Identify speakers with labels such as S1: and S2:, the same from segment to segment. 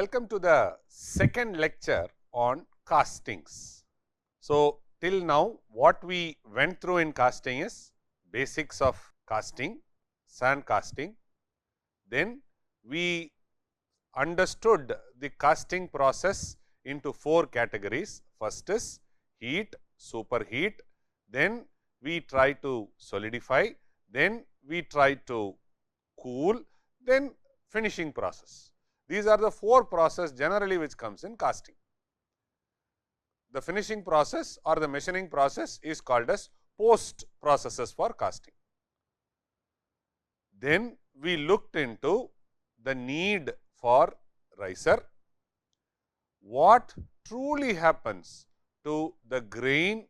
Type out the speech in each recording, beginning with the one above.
S1: Welcome to the second lecture on castings. So, till now what we went through in casting is basics of casting, sand casting. Then we understood the casting process into four categories. First is heat, superheat, then we try to solidify, then we try to cool, then finishing process. These are the four processes generally which comes in casting. The finishing process or the machining process is called as post processes for casting. Then we looked into the need for riser, what truly happens to the grain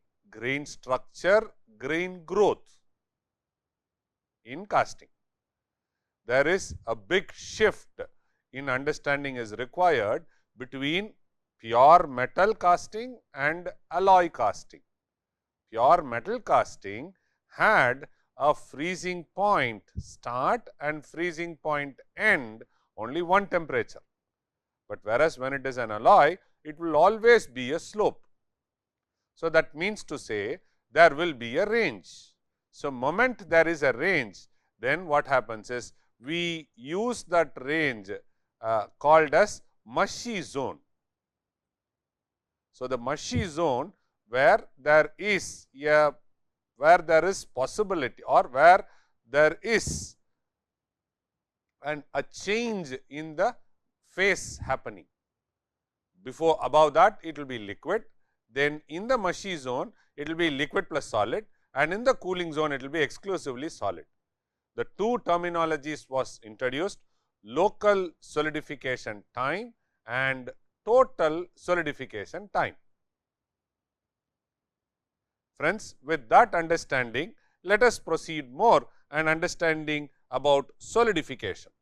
S1: structure, grain growth in casting. There is a big shift in understanding is required between pure metal casting and alloy casting. Pure metal casting had a freezing point start and freezing point end only one temperature, but whereas when it is an alloy, it will always be a slope. So, that means to say there will be a range. So, moment there is a range, then what happens is we use that range called as mushy zone. So, the mushy zone where there is possibility or where there is a change in the phase happening. Before above that it will be liquid, then in the mushy zone it will be liquid plus solid, and in the cooling zone it will be exclusively solid. The two terminologies was introduced: local solidification time and total solidification time. Friends, with that understanding, let us proceed more and understanding about solidification.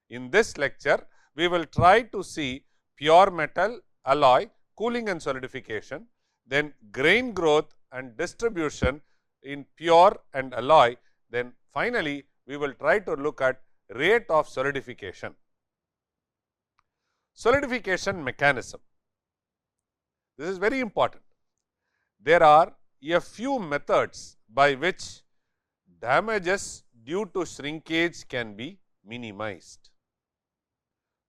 S1: In this lecture, we will try to see pure metal, alloy, cooling and solidification, then grain growth and distribution in pure and alloy, then finally, we will try to look at rate of solidification. Solidification mechanism. This is very important. There are a few methods by which damages due to shrinkage can be minimized.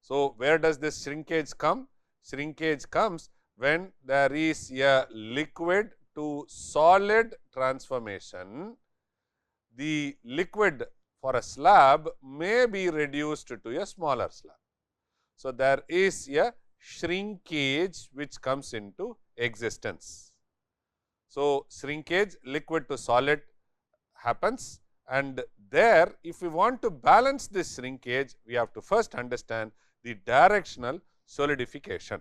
S1: So, where does this shrinkage come? Shrinkage comes when there is a liquid to solid transformation. The liquid for a slab may be reduced to a smaller slab. So, there is a shrinkage which comes into existence. So, shrinkage, liquid to solid happens, and there if we want to balance this shrinkage, we have to first understand the directional solidification.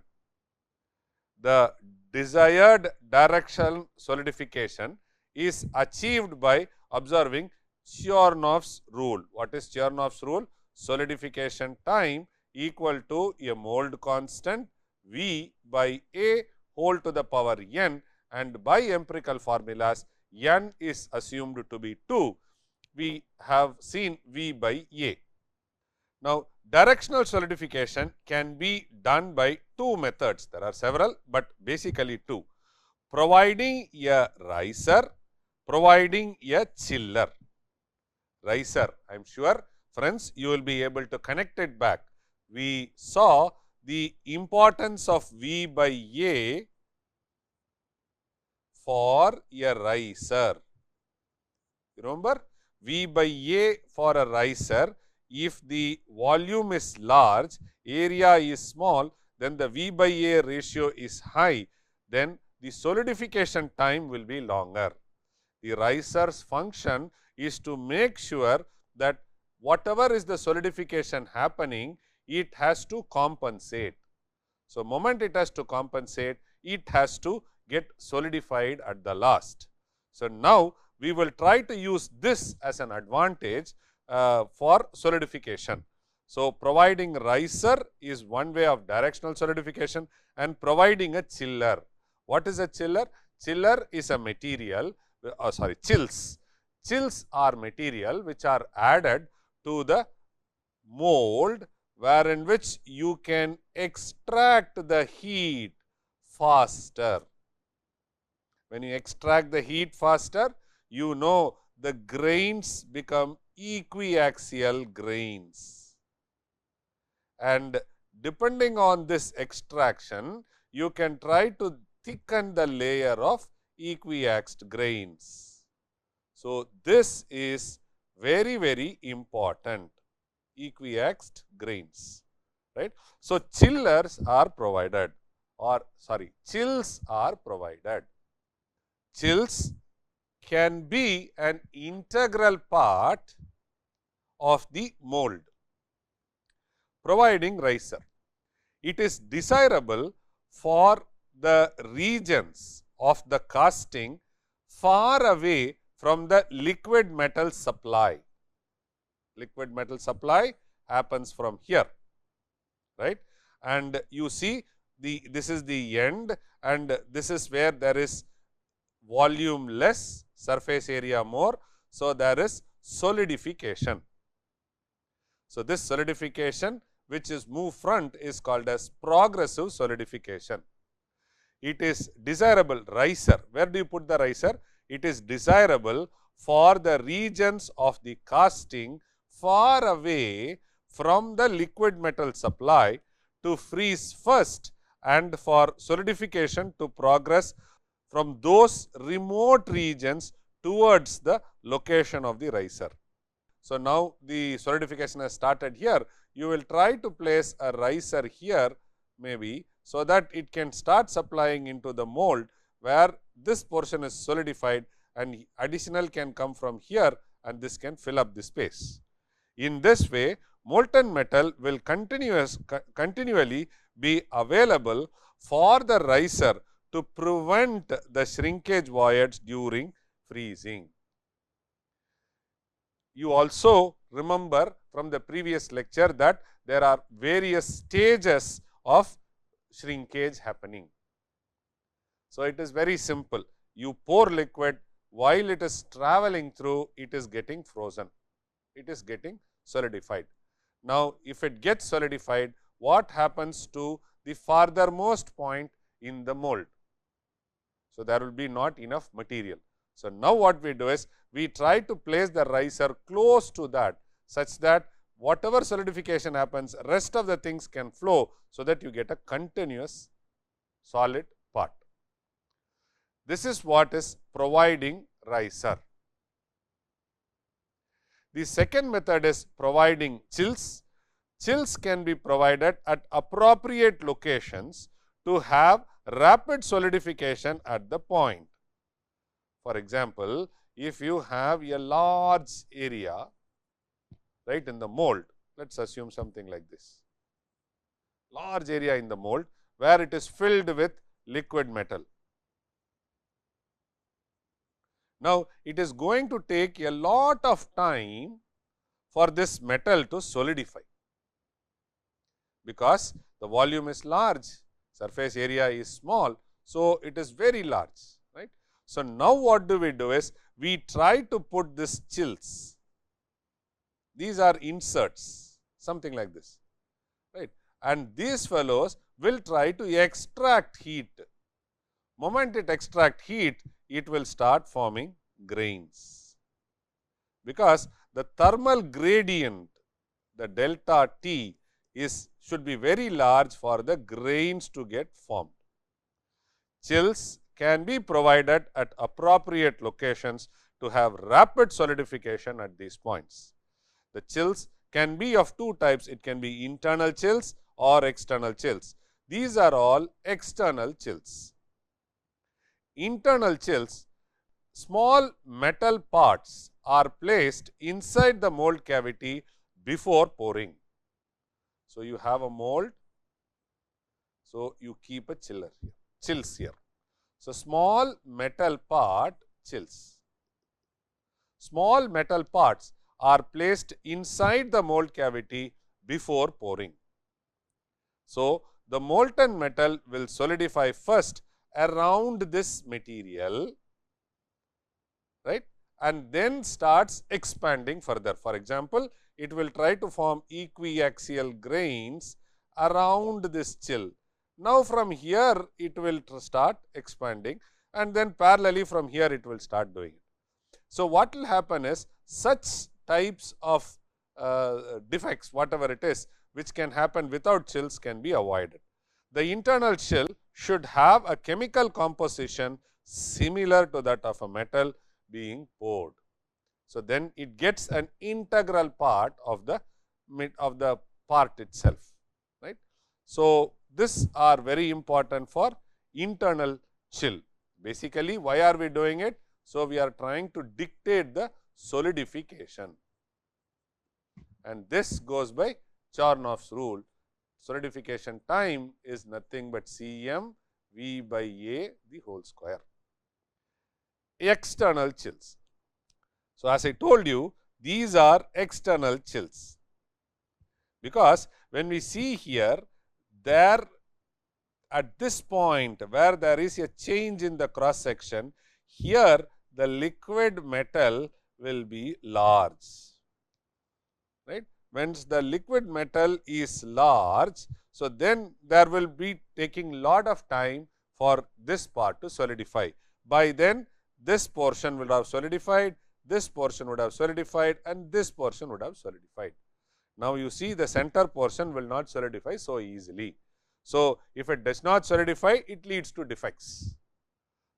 S1: The desired directional solidification is achieved by observing Chernov's rule. What is Chernov's rule? Solidification time equal to a mold constant V by A whole to the power n, and by empirical formulas n is assumed to be 2. We have seen V by A. Now, directional solidification can be done by two methods. There are several, but basically two: providing a riser, providing a chiller. Riser, I am sure friends you will be able to connect it back. We saw the importance of V by A for a riser. Remember, V by A for a riser, if the volume is large, area is small, then the V by A ratio is high, then the solidification time will be longer. The riser's function is to make sure that whatever is the solidification happening, it has to compensate. So, moment it has to compensate, it has to get solidified at the last. So, now we will try to use this as an advantage for solidification. So, providing riser is one way of directional solidification, and providing a chiller. What is a chiller? Chiller is a material, chills. Chills are material which are added to the mold wherein which you can extract the heat faster. When you extract the heat faster, you know the grains become equiaxial grains. And depending on this extraction, you can try to thicken the layer of equiaxed grains. So, this is very, very important, equiaxed grains, right. So, chillers are provided, or sorry, chills are provided. Chills can be an integral part of the mold, providing riser. It is desirable for the regions of the casting far away from the liquid metal supply. Liquid metal supply happens from here, right, and you see this is the end, and this is where there is volume less, surface area more. So, there is solidification. So, this solidification which is move front is called as progressive solidification. It is desirable riser. Where do you put the riser? It is desirable for the regions of the casting far away from the liquid metal supply to freeze first, and for solidification to progress from those remote regions towards the location of the riser. So, now the solidification has started here. You will try to place a riser here maybe, so that it can start supplying into the mold where this portion is solidified, and additional can come from here, and this can fill up the space. In this way, molten metal will continually be available for the riser to prevent the shrinkage voids during freezing. You also remember from the previous lecture that there are various stages of shrinkage happening. So, it is very simple. You pour liquid, while it is traveling through, it is getting frozen, it is getting solidified. Now, if it gets solidified, what happens to the farthermost point in the mold? So, there will be not enough material. So, now what we do is, we try to place the riser close to that, such that whatever solidification happens, rest of the things can flow, so that you get a continuous solid part. This is what is providing riser. The second method is providing chills. Chills can be provided at appropriate locations to have rapid solidification at the point. For example, if you have a large area right in the mold, let us assume something like this, large area in the mold where it is filled with liquid metal. Now, it is going to take a lot of time for this metal to solidify, because the volume is large, surface area is small. So, it is very large, right. So, now what do we do is, we try to put this chills. These are inserts, something like this, right, and these fellows will try to extract heat. Moment it extract heat, it will start forming grains, because the thermal gradient, the delta T should be very large for the grains to get formed. Chills can be provided at appropriate locations to have rapid solidification at these points. The chills can be of two types. It can be internal chills or external chills. These are all external chills. Internal chills, small metal parts are placed inside the mold cavity before pouring. So, you have a mold. So, you keep a chiller here, chills here. So, small metal part chills. Small metal parts are placed inside the mold cavity before pouring. So, the molten metal will solidify first around this material, right, and then starts expanding further. For example, it will try to form equiaxial grains around this chill. Now, from here it will start expanding, and then parallelly from here it will start doing it. So, what will happen is such types of defects, whatever it is, which can happen without chills, can be avoided. The internal chill should have a chemical composition similar to that of a metal being poured. So, then it gets an integral part of the part itself, right. So, this are very important for internal chill. Basically, why are we doing it? So, we are trying to dictate the solidification, and this goes by Charnoff's rule. Solidification time is nothing but Cm V by A the whole square. External chills. So, as I told you, these are external chills, because when we see here, there at this point where there is a change in the cross section, here the liquid metal will be large, right. Once the liquid metal is large, so then there will be taking lot of time for this part to solidify. By then, this portion will have solidified, this portion would have solidified, and this portion would have solidified. Now, you see the center portion will not solidify so easily. So, if it does not solidify, it leads to defects.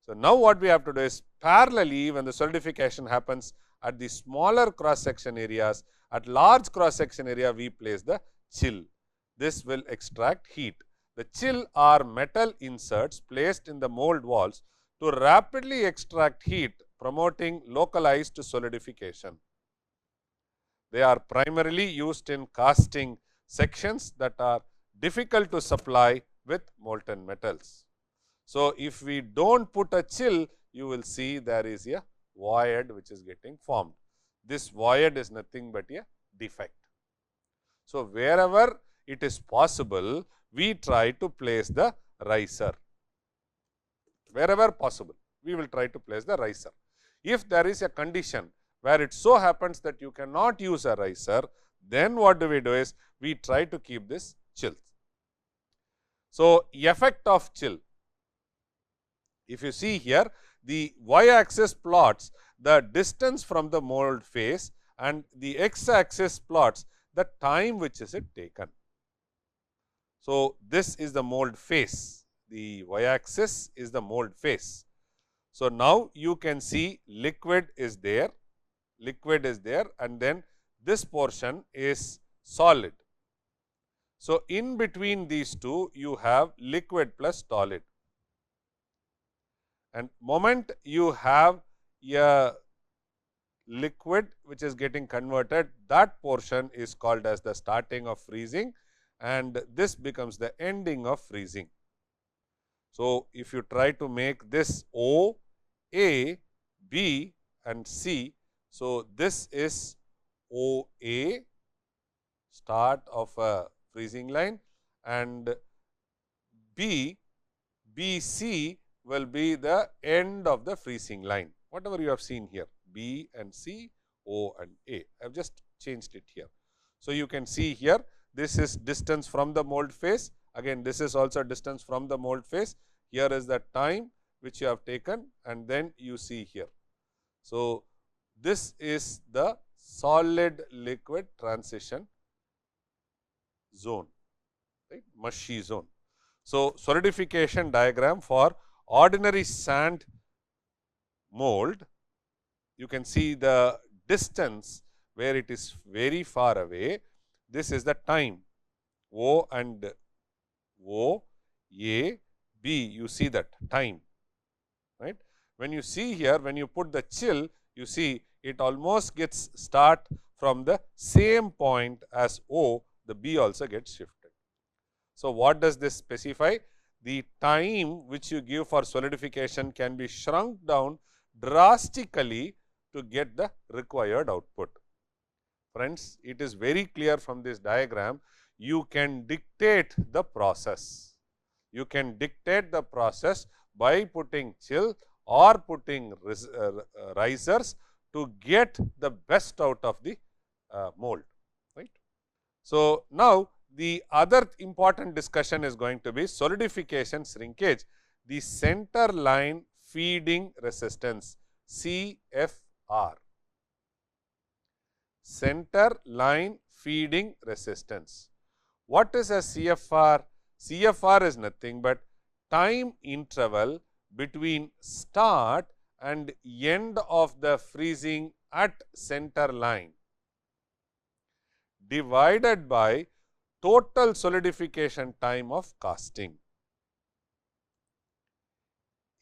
S1: So, now what we have to do is parallelly, when the solidification happens at the smaller cross section areas, at large cross section area we place the chill. This will extract heat. The chill are metal inserts placed in the mold walls to rapidly extract heat, promoting localized solidification. They are primarily used in casting sections that are difficult to supply with molten metals. So, if we do not put a chill, you will see there is a void which is getting formed. This void is nothing but a defect. So, wherever it is possible, we try to place the riser. Wherever possible, we will try to place the riser. If there is a condition where it so happens that you cannot use a riser, then what do? Is we try to keep this chill. So, effect of chill. If you see here, the y axis plots the distance from the mold face, and the x axis plots the time which is it taken. So, this is the mold face, the y axis is the mold face. So, now you can see liquid is there, and then this portion is solid. So, in between these two you have liquid plus solid, and moment you have a liquid which is getting converted, that portion is called as the starting of freezing, and this becomes the ending of freezing. So, if you try to make this O, A, B and C, so this is O A, start of a freezing line, and B, B C will be the end of the freezing line, whatever you have seen here, B and C, O and A. I have just changed it here. So, you can see here, this is distance from the mold face, again this is also distance from the mold face, here is the time which you have taken, and then you see here. So, this is the solid liquid transition zone, right, mushy zone. So, solidification diagram for ordinary sand mold, you can see the distance where it is very far away. This is the time O and O, A, B, you see that time, right. When you see here, when you put the chill, you see it almost gets start from the same point as O, the B also gets shifted. So, what does this specify? The time which you give for solidification can be shrunk down drastically to get the required output. Friends, it is very clear from this diagram, you can dictate the process. You can dictate the process by putting chill or putting risers to get the best out of the mold. So, now the other important discussion is going to be solidification shrinkage, the center line feeding resistance CFR. Center line feeding resistance. What is a CFR? CFR is nothing but time interval between start and end of the freezing at center line divided by total solidification time of casting.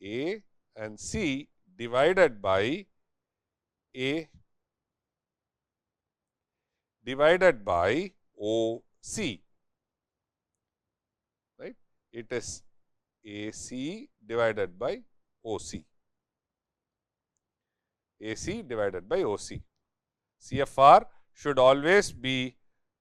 S1: A and C divided by A divided by OC, right? It is AC divided by OC, AC divided by OC. CFR should always be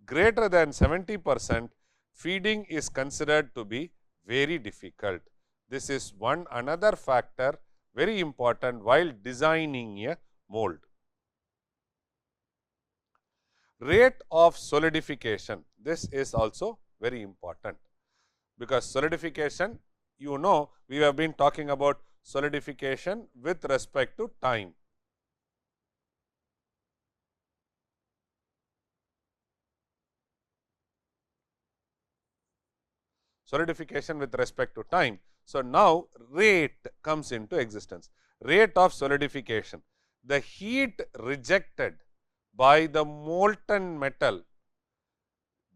S1: greater than 70%. Feeding is considered to be very difficult. This is one another factor very important while designing a mold. Rate of solidification, this is also very important, because solidification, you know, we have been talking about solidification with respect to time. Solidification with respect to time. So, now rate comes into existence. Rate of solidification, the heat rejected by the molten metal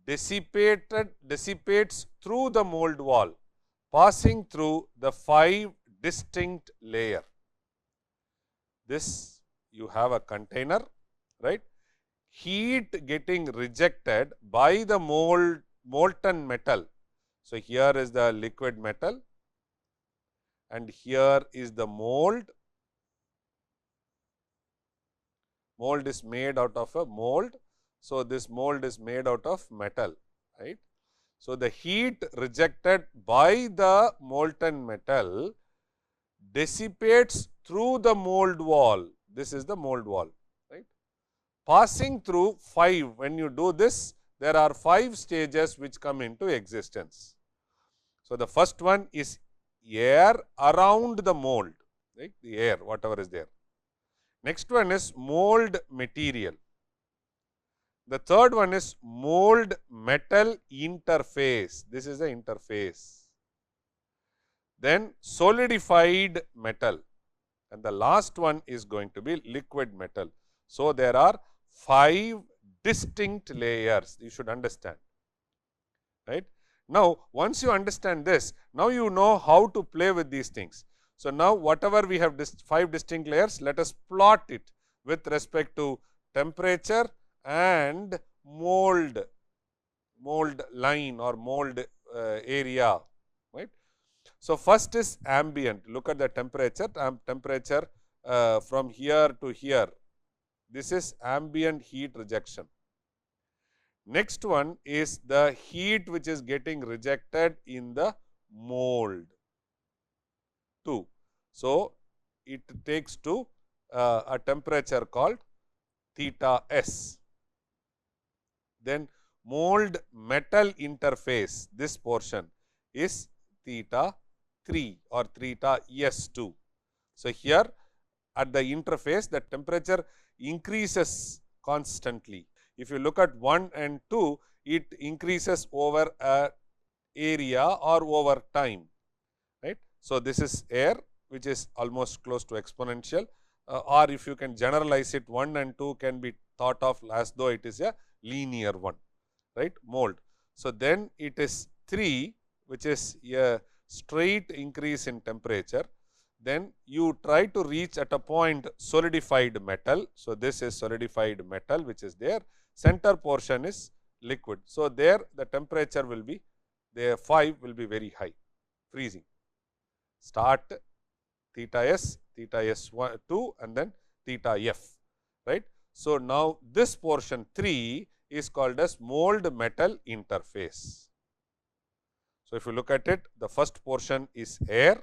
S1: dissipates through the mold wall, passing through the 5 distinct layer. This, you have a container, right? Heat getting rejected by the molten metal. So, here is the liquid metal and here is the mold. Mold is made out of a mold. So, this mold is made out of metal, right. So, the heat rejected by the molten metal dissipates through the mold wall. This is the mold wall, right. Passing through 5, when you do this, there are 5 stages which come into existence. So, the first one is air around the mold, right, the air, whatever is there. Next one is mold material. The third one is mold metal interface. This is the interface. Then solidified metal, and the last one is going to be liquid metal. So, there are 5 distinct layers, you should understand, right. Now, once you understand this, now you know how to play with these things. So, now whatever we have 5 distinct layers, let us plot it with respect to temperature and mold line or mold area, right. So, first is ambient. Look at the temperature, from here to here, this is ambient heat rejection. Next one is the heat which is getting rejected in the mold 2. So, it takes to a temperature called theta S. Then mold metal interface, this portion is theta 3 or theta S2. So, here at the interface, the temperature increases constantly. If you look at 1 and 2, it increases over a area or over time, right. So, this is air which is almost close to exponential, or if you can generalize it, 1 and 2 can be thought of as though it is a linear one, right, mold. So, then it is 3, which is a straight increase in temperature. Then you try to reach at a point solidified metal. So, this is solidified metal which is there, center portion is liquid. So, there the temperature will be, the 5 will be very high, freezing. Start theta S, theta S2 and then theta F, right. So, now this portion 3 is called as mold metal interface. So, if you look at it, the first portion is air,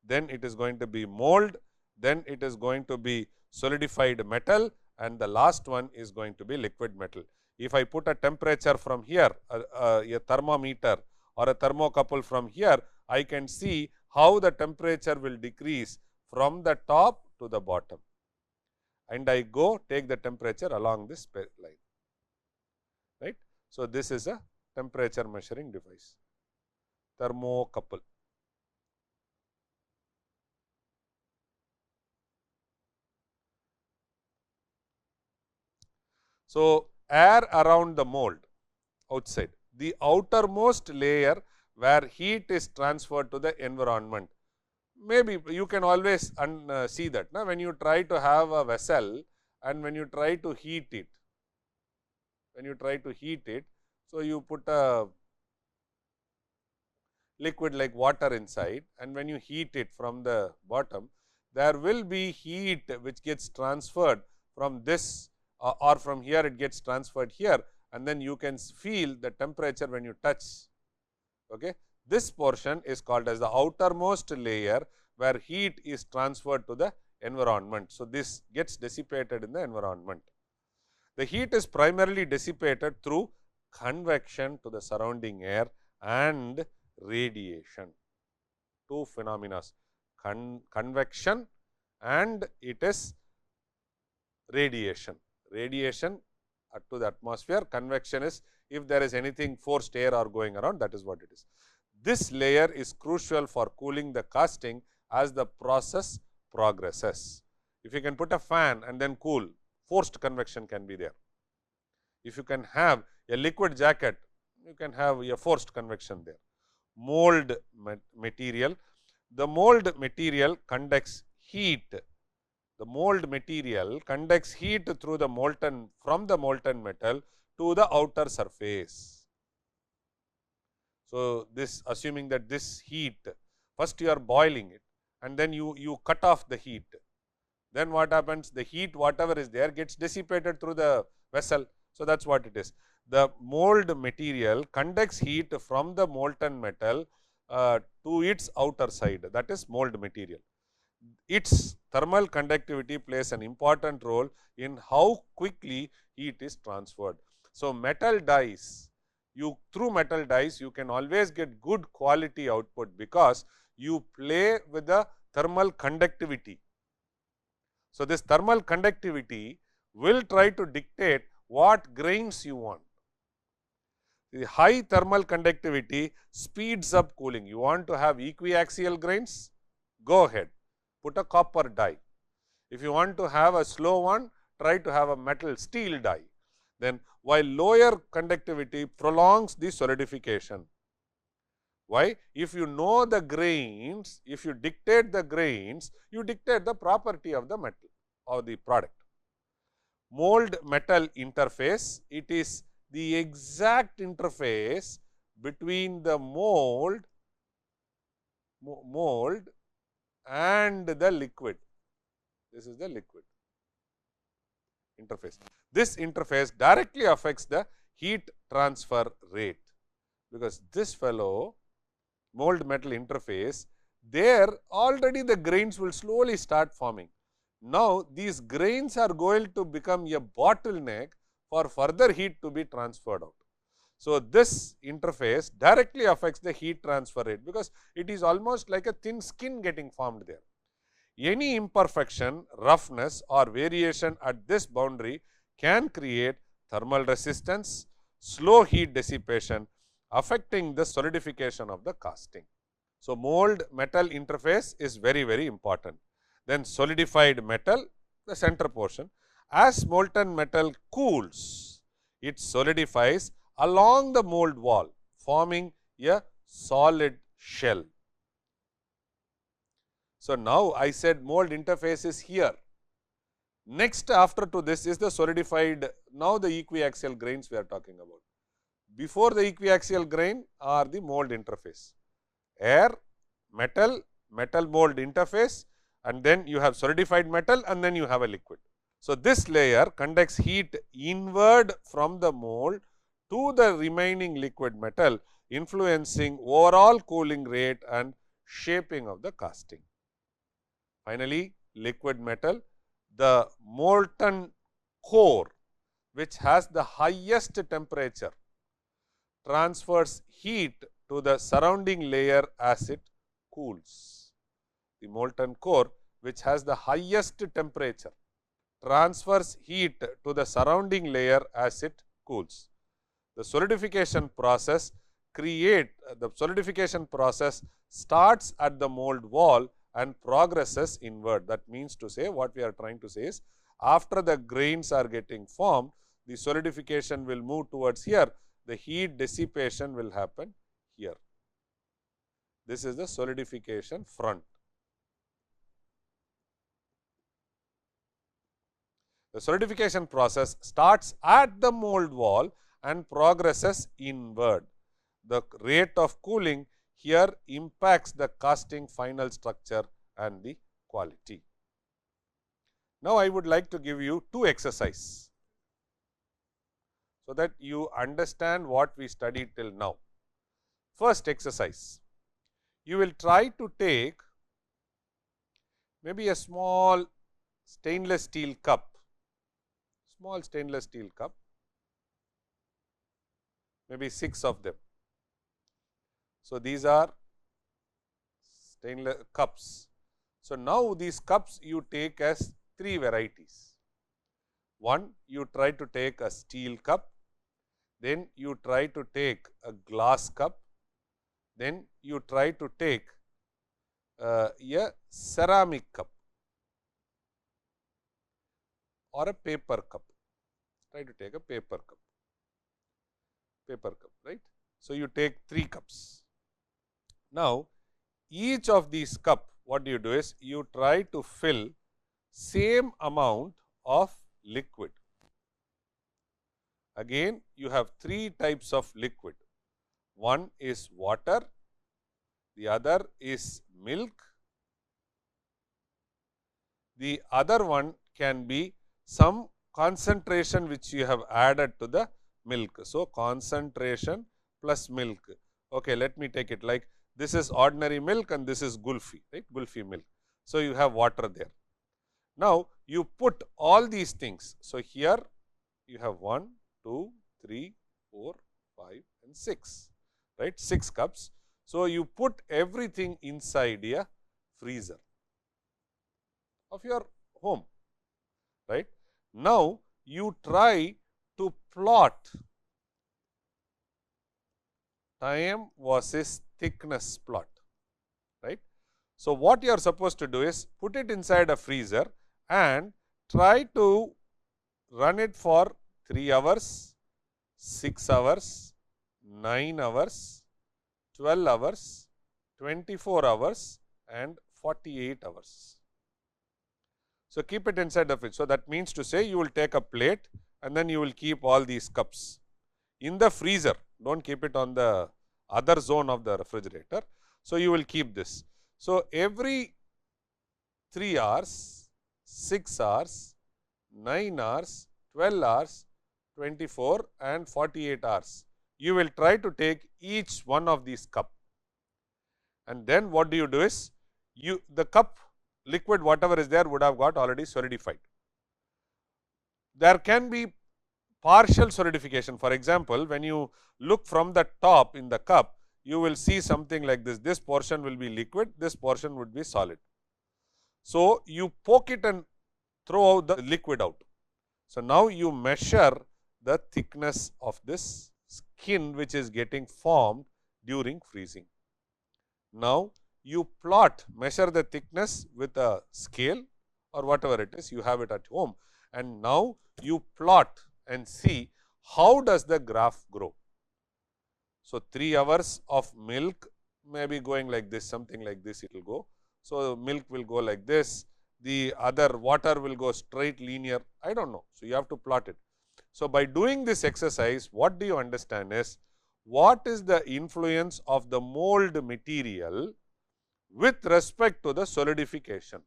S1: then it is going to be mold, then it is going to be solidified metal, and the last one is going to be liquid metal. if I put a temperature from here, a thermometer or a thermocouple from here, I can see how the temperature will decrease from the top to the bottom, and I go take the temperature along this line, right. So, this is a temperature measuring device, thermocouple. So, air around the mold outside, the outermost layer where heat is transferred to the environment. Maybe you can always see that now when you try to have a vessel and when you try to heat it, so you put a liquid like water inside, and when you heat it from the bottom, there will be heat which gets transferred from this or from here it gets transferred here, and then you can feel the temperature when you touch. Okay. This portion is called as the outermost layer where heat is transferred to the environment. So, this gets dissipated in the environment. The heat is primarily dissipated through convection to the surrounding air and radiation. Two phenomena, convection and it is radiation. Radiation to the atmosphere, convection is if there is anything forced air or going around, that is what it is. This layer is crucial for cooling the casting as the process progresses. If you can put a fan and then cool, forced convection can be there. If you can have a liquid jacket, you can have a forced convection there. Mold material, the mold material conducts heat. The mold material conducts heat through the molten, from the molten metal to the outer surface. So, this assuming that this heat, first you are boiling it and then you cut off the heat. Then what happens? The heat whatever is there gets dissipated through the vessel. So, that is what it is. The mold material conducts heat from the molten metal to its outer side, that is mold material. Its thermal conductivity plays an important role in how quickly heat is transferred. So, metal dies, through metal dies you can always get good quality output because you play with the thermal conductivity. So, this thermal conductivity will try to dictate what grains you want. The high thermal conductivity speeds up cooling. You want to have equiaxial grains? Go ahead, put a copper die. If you want to have a slow one, try to have a metal steel die. Then, while lower conductivity prolongs the solidification. Why? If you know the grains, if you dictate the grains, you dictate the property of the metal or the product. Mold metal interface, it is the exact interface between the mold and the liquid. This is the liquid interface. This interface directly affects the heat transfer rate, because this fellow mold metal interface, there already the grains will slowly start forming. Now, these grains are going to become a bottleneck for further heat to be transferred out. So, this interface directly affects the heat transfer rate, because it is almost like a thin skin getting formed there. Any imperfection, roughness or variation at this boundary can create thermal resistance, slow heat dissipation, affecting the solidification of the casting. So, mold metal interface is very, very important. Then solidified metal, the center portion. As molten metal cools, it solidifies along the mold wall, forming a solid shell. So, now I said mold interface is here. Next after to this is the solidified, now the equiaxial grains we are talking about. Before the equiaxial grain are the mold interface, air, metal, metal mold interface, and then you have solidified metal and then you have a liquid. So, this layer conducts heat inward from the mold to the remaining liquid metal, influencing overall cooling rate and shaping of the casting. Finally, liquid metal, the molten core which has the highest temperature transfers heat to the surrounding layer as it cools. The molten core, which has the highest temperature, transfers heat to the surrounding layer as it cools. The solidification process starts at the mold wall and progresses inward. That means to say, what we are trying to say is, after the grains are getting formed, the solidification will move towards here, the heat dissipation will happen here. This is the solidification front. The solidification process starts at the mold wall and progresses inward. The rate of cooling here impacts the casting final structure and the quality. Now, I would like to give you two exercises, so that you understand what we studied till now. First exercise, you will try to take maybe a small stainless steel cup, maybe 6 of them. So, these are stainless cups. So, now these cups you take as 3 varieties. One, you try to take a steel cup, then you try to take a glass cup, then you try to take a ceramic cup or a paper cup. Try to take a paper cup, right. So, you take 3 cups. Now, each of these cup, what you do is, you try to fill same amount of liquid. Again, you have 3 types of liquid. One is water, the other is milk, the other one can be some concentration which you have added to the milk. So, concentration plus milk. Okay, let me take it like this is ordinary milk and this is Gulfi, right, Gulfi milk. So, you have water there. Now, you put all these things. So, here you have 1, 2, 3, 4, 5 and 6, right, 6 cups. So, you put everything inside a freezer of your home, right. Now, you try to plot time versus thickness plot, right. So, what you are supposed to do is put it inside a freezer and try to run it for 3 hours, 6 hours, 9 hours, 12 hours, 24 hours and 48 hours. So, keep it inside the fridge. So, that means to say, you will take a plate and then you will keep all these cups in the freezer. Do not keep it on the other zone of the refrigerator. So, you will keep this. So, every 3 hours, 6 hours, 9 hours, 12 hours, 24 and 48 hours, you will try to take each one of these cup. And then what do you do is, the cup liquid whatever is there would have got already solidified. There can be partial solidification. For example, when you look from the top in the cup, you will see something like this. This portion will be liquid, this portion would be solid. So, you poke it and throw out the liquid out. So, now you measure the thickness of this skin which is getting formed during freezing. Now, you measure the thickness with a scale or whatever it is, you have it at home, and now you plot and see how does the graph grow. So, 3 hours of milk may be going like this, something like this it will go. So, milk will go like this, the other water will go straight linear, I do not know. So, you have to plot it. So, by doing this exercise, what do you understand is, what is the influence of the mold material with respect to the solidification.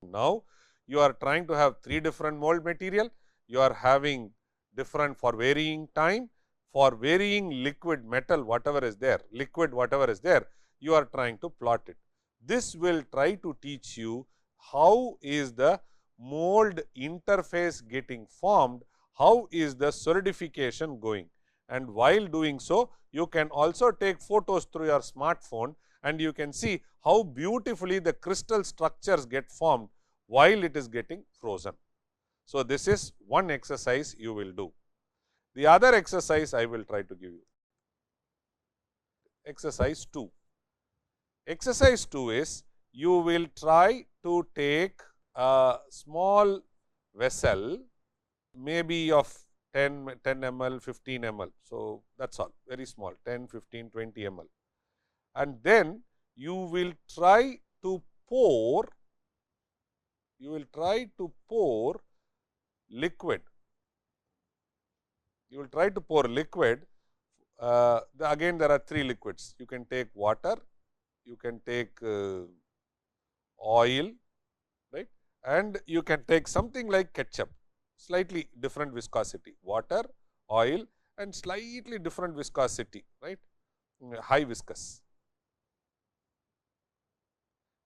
S1: Now, you are trying to have 3 different mold material, you are having different for varying time, for varying liquid metal whatever is there, liquid whatever is there, you are trying to plot it. This will try to teach you how is the mold interface getting formed, how is the solidification going. And while doing so, you can also take photos through your smartphone and you can see how beautifully the crystal structures get formed while it is getting frozen. So, this is one exercise you will do. The other exercise I will try to give you. Exercise 2. Exercise 2 is you will try to take a small vessel, maybe of 10 ml, 15 ml. So, that is all, very small, 10, 15, 20 ml. And then you will try to pour, liquid. You will try to pour liquid. Again, there are 3 liquids. You can take water, you can take oil, right, and you can take something like ketchup, slightly different viscosity, water, oil and slightly different viscosity, right, high viscous,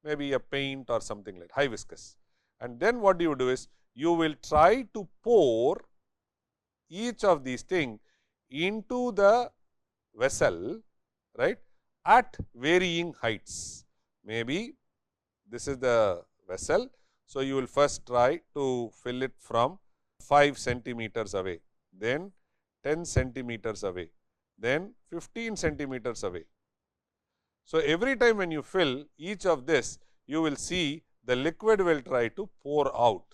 S1: maybe a paint or something like high viscous. And then what you do is, you will try to pour each of these things into the vessel, right, at varying heights. Maybe this is the vessel. So, you will first try to fill it from 5 centimeters away, then 10 centimeters away, then 15 centimeters away. So, every time when you fill each of this, you will see the liquid will try to pour out.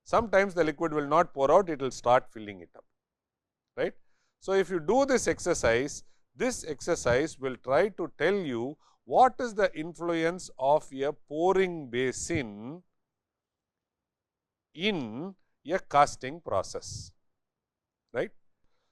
S1: Sometimes the liquid will not pour out, it will start filling it up, right. So, if you do this exercise will try to tell you what is the influence of a pouring basin in a casting process, right.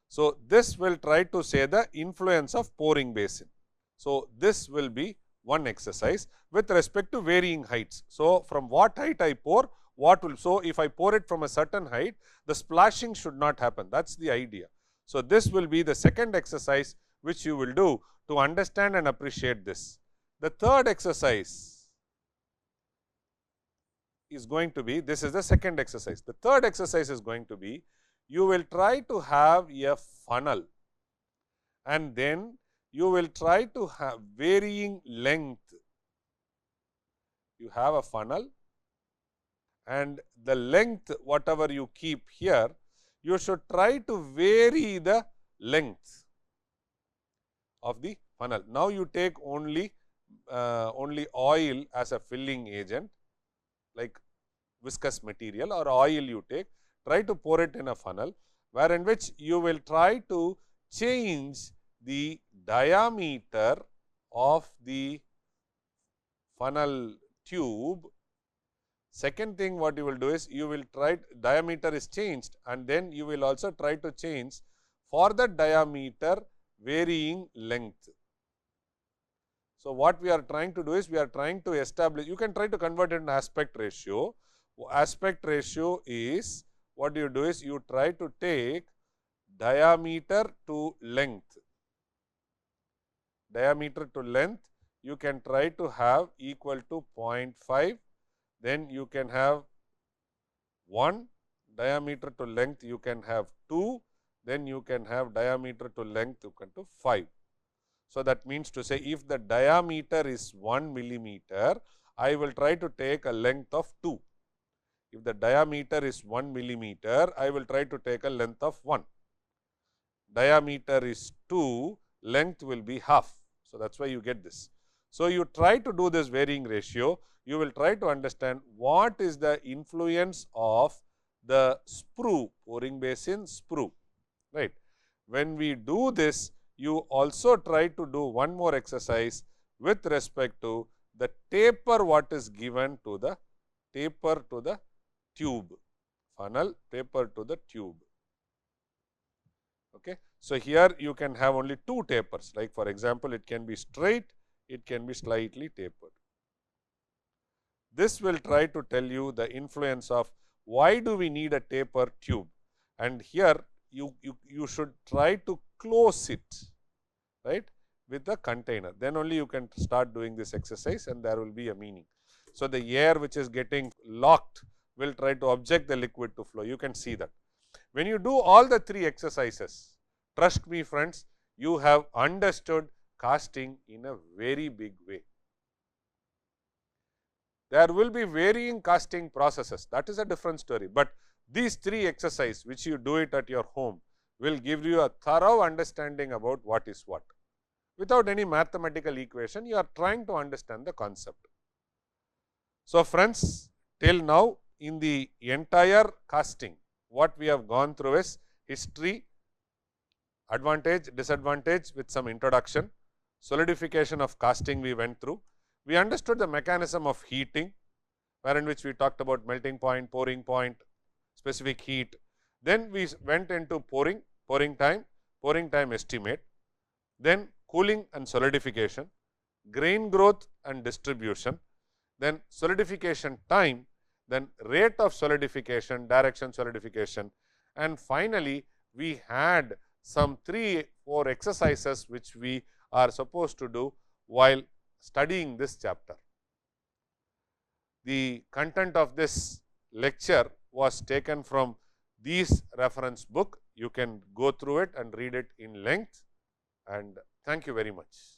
S1: So, this will try to say the influence of pouring basin. So, this will be one exercise with respect to varying heights. So, from what height I pour, what will, so if I pour it from a certain height, the splashing should not happen, that is the idea. So, this will be the second exercise which you will do to understand and appreciate this. The third exercise is going to be, this is the second exercise. The third exercise is going to be, you will try to have a funnel and then you will try to have varying length. You have a funnel and the length whatever you keep here, you should try to vary the length of the funnel. Now, you take only oil as a filling agent, like viscous material or oil you take, try to pour it in a funnel, where in which you will try to change the diameter of the funnel tube. Second thing what you will do is, you will try, diameter is changed and then you will also try to change for the diameter varying length. So, what we are trying to do is, we are trying to establish, you can try to convert it into aspect ratio. Aspect ratio is, what you do is, you try to take diameter to length. Diameter to length you can try to have equal to 0.5, then you can have 1, diameter to length you can have 2, then you can have diameter to length equal to 5. So, that means to say, if the diameter is 1 millimeter, I will try to take a length of 2. If the diameter is 1 millimeter, I will try to take a length of 1. Diameter is 2, length will be half. So, that is why you get this. So, you try to do this varying ratio, you will try to understand what is the influence of the sprue, pouring basin sprue, right. When we do this, you also try to do one more exercise with respect to the taper what is given to the tube, funnel taper to the tube. Okay. So, here you can have only 2 tapers, like for example, it can be straight, it can be slightly tapered. This will try to tell you the influence of why do we need a taper tube, and here you should try to close it, right, with the container, then only you can start doing this exercise and there will be a meaning. So, the air which is getting locked will try to object the liquid to flow, you can see that. When you do all the 3 exercises, trust me friends, you have understood casting in a very big way. There will be varying casting processes, that is a different story, but these 3 exercises which you do it at your home will give you a thorough understanding about what is what. Without any mathematical equation, you are trying to understand the concept. So, friends, till now in the entire casting, what we have gone through is history, advantage, disadvantage with some introduction, solidification of casting we went through. We understood the mechanism of heating, wherein which we talked about melting point, pouring point, specific heat. Then we went into pouring time estimate, then cooling and solidification, grain growth and distribution, then solidification time, then rate of solidification, direction solidification, and finally, we had some 3-4 exercises which we are supposed to do while studying this chapter. The content of this lecture was taken from these reference book. You can go through it and read it in length, and thank you very much.